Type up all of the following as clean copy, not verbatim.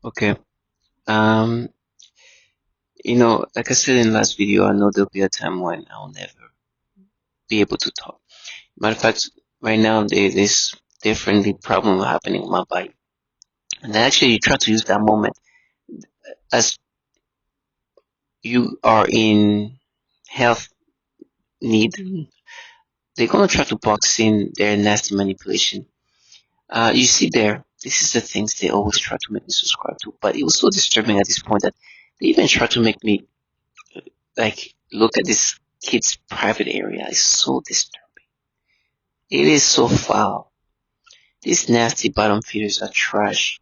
Okay. Um, like I said in the last video, I know there'll be a time when I'll never be able to talk. Matter of fact, right now there's this different problem happening in my body, and actually you try to use that moment as you are in health need. They're gonna try to box in their nasty manipulation. You see there, this is the things they always try to make me subscribe to. But it was so disturbing at this point that they even try to make me like look at this kid's private area. It's so disturbing. It is so foul. These nasty bottom feeders are trash.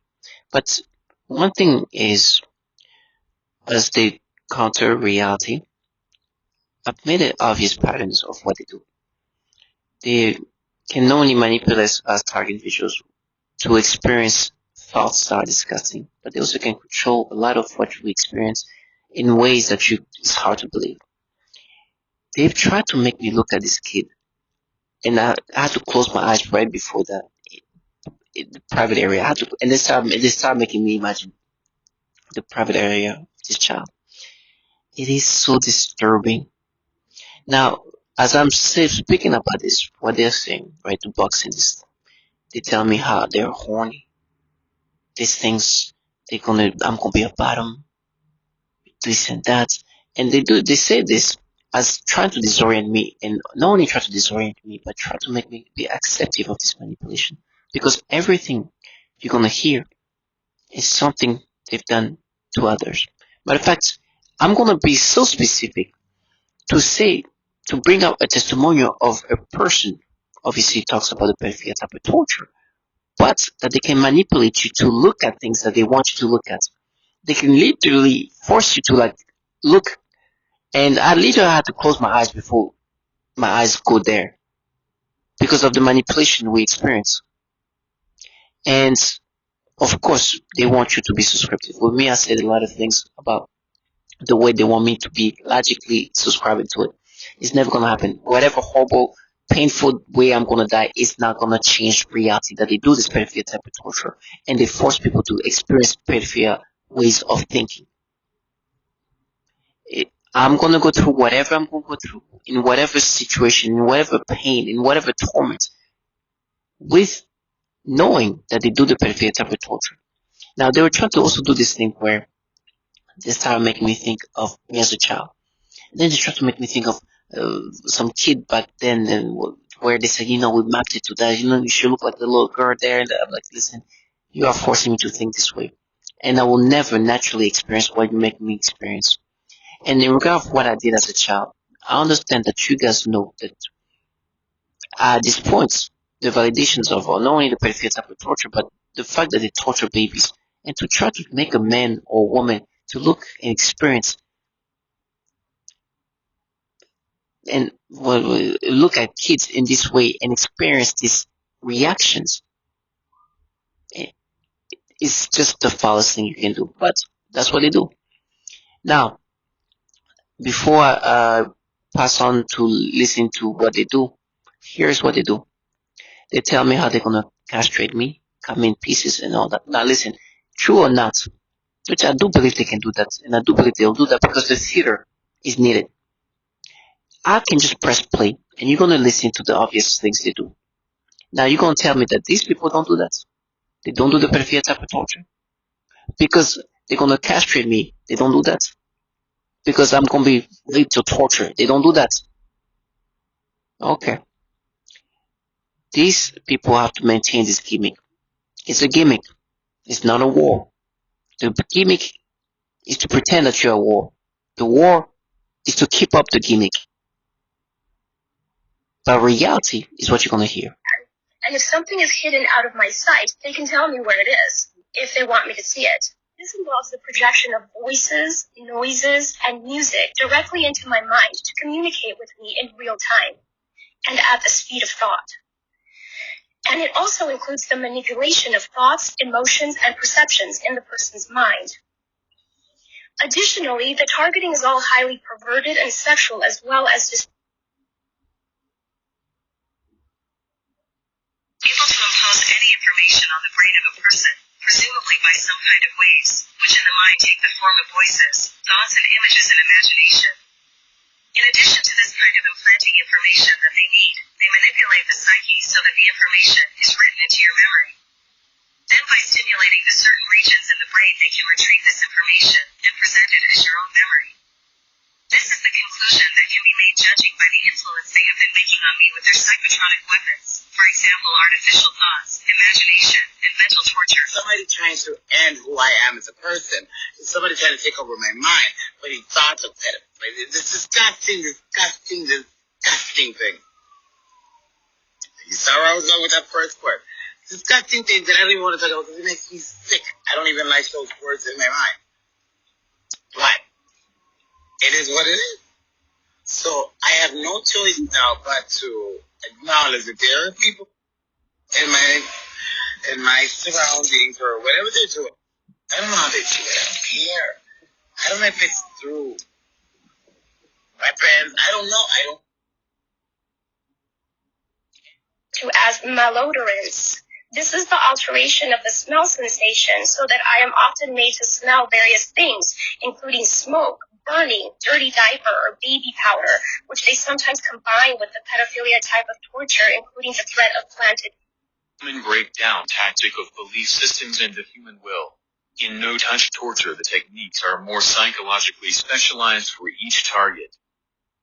But one thing is, as they counter reality, I've made it obvious patterns of what they do. They can not only manipulate us as target visuals to experience thoughts that are disgusting, but they also can control a lot of what we experience in ways that it's hard to believe. They've tried to make me look at this kid, and I had to close my eyes right before that in the private area. I had to, and they start making me imagine the private area of this child. It is so disturbing. Now, as I'm speaking about this, what they're saying, right, to boxing this, they tell me how they're horny. These things, I'm gonna be a bottom, this and that. And they say this as trying to disorient me, and not only try to disorient me, but try to make me be acceptive of this manipulation. Because everything you're gonna hear is something they've done to others. Matter of fact, I'm gonna be so specific to say, to bring out a testimonial of a person, obviously it talks about the pedophilia type of torture, but that they can manipulate you to look at things that they want you to look at. They can literally force you to like look, and I literally had to close my eyes before my eyes go there because of the manipulation we experience. And of course, they want you to be subscriptive. With me, I said a lot of things about the way they want me to be logically subscribing to it. It's never gonna happen. Whatever horrible, painful way I'm gonna die is not gonna change reality. That they do this pedophilia type of torture, and they force people to experience pedophilia ways of thinking. I'm gonna go through whatever I'm gonna go through, in whatever situation, in whatever pain, in whatever torment, with knowing that they do the pedophilia type of torture. Now they were trying to also do this thing where they started making me think of me as a child. Then they tried to make me think of some kid back then, and where they said, we mapped it to that. You should look like the little girl there. And I'm like, listen, you are forcing me to think this way, and I will never naturally experience what you make me experience. And in regard of what I did as a child, I understand that you guys know that at this point, the validations of not only the pedophilia type of torture, but the fact that they torture babies, and to try to make a man or woman to look and experience and look at kids in this way and experience these reactions, eh, it's just the foulest thing you can do. But that's what they do. Now, before I pass on to listen to what they do, here's what they do. They tell me how they're gonna castrate me, cut me in pieces, and all that. Now, listen, true or not, which I do believe they can do that, and I do believe they'll do that because the theater is needed. I can just press play, and you're gonna listen to the obvious things they do. Now, you're gonna tell me that these people don't do that. They don't do the pedophilia type of torture because they're gonna castrate me. They don't do that because I'm gonna be raped or tortured. They don't do that. Okay, these people have to maintain this gimmick. It's a gimmick. It's not a war. The gimmick is to pretend that you're a war. The war is to keep up the gimmick. But reality is what you're gonna hear. And if something is hidden out of my sight, they can tell me where it is, if they want me to see it. This involves the projection of voices, noises, and music directly into my mind to communicate with me in real time and at the speed of thought. And it also includes the manipulation of thoughts, emotions, and perceptions in the person's mind. Additionally, the targeting is all highly perverted and sexual, as well as just able to impose any information on the brain of a person, presumably by some kind of waves, which in the mind take the form of voices, thoughts and images and imagination. In addition to this kind of implanting information that they need, they manipulate the psyche so that the information is written into your memory. Then by stimulating the certain regions in the brain, they can retrieve this information and present it as your own memory. This is the conclusion that can be made judging by the influence they have been making on me with their psychotronic weapons, for example artificial thoughts, imagination, and mental torture. Somebody trying to end who I am as a person, somebody trying to take over my mind, but he thought of it. This disgusting thing. You saw where I was going with that first word. Disgusting things that I don't even want to talk about because it makes me sick. I don't even like those words in my mind. But it is what it is. So I have no choice now but to acknowledge that there are people in my surroundings or whatever they're doing. I don't know how they do it. I don't care. I don't know if it's through my friends. I don't know. As malodorants. This is the alteration of the smell sensation so that I am often made to smell various things, including smoke, burning, dirty diaper, or baby powder, which they sometimes combine with the pedophilia type of torture, including the threat of planted. Human breakdown tactic of belief systems and the human will. In no-touch torture, the techniques are more psychologically specialized for each target.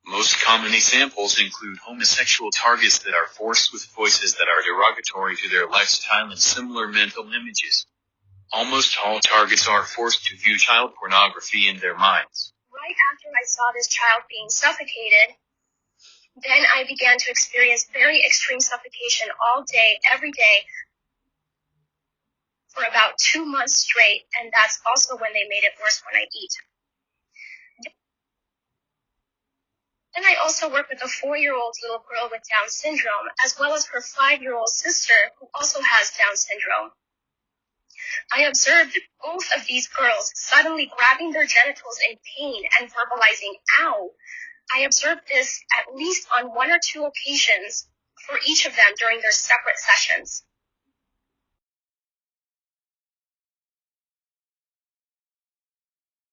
Most common examples include homosexual targets that are forced with voices that are derogatory to their lifestyle and similar mental images. Almost all targets are forced to view child pornography in their minds. Right after I saw this child being suffocated, then I began to experience very extreme suffocation all day, every day, for about 2 months straight, and that's also when they made it worse when I eat. And I also work with a 4-year-old little girl with Down syndrome, as well as her 5-year-old sister, who also has Down syndrome. I observed both of these girls suddenly grabbing their genitals in pain and verbalizing, ow. I observed this at least on 1 or 2 occasions for each of them during their separate sessions.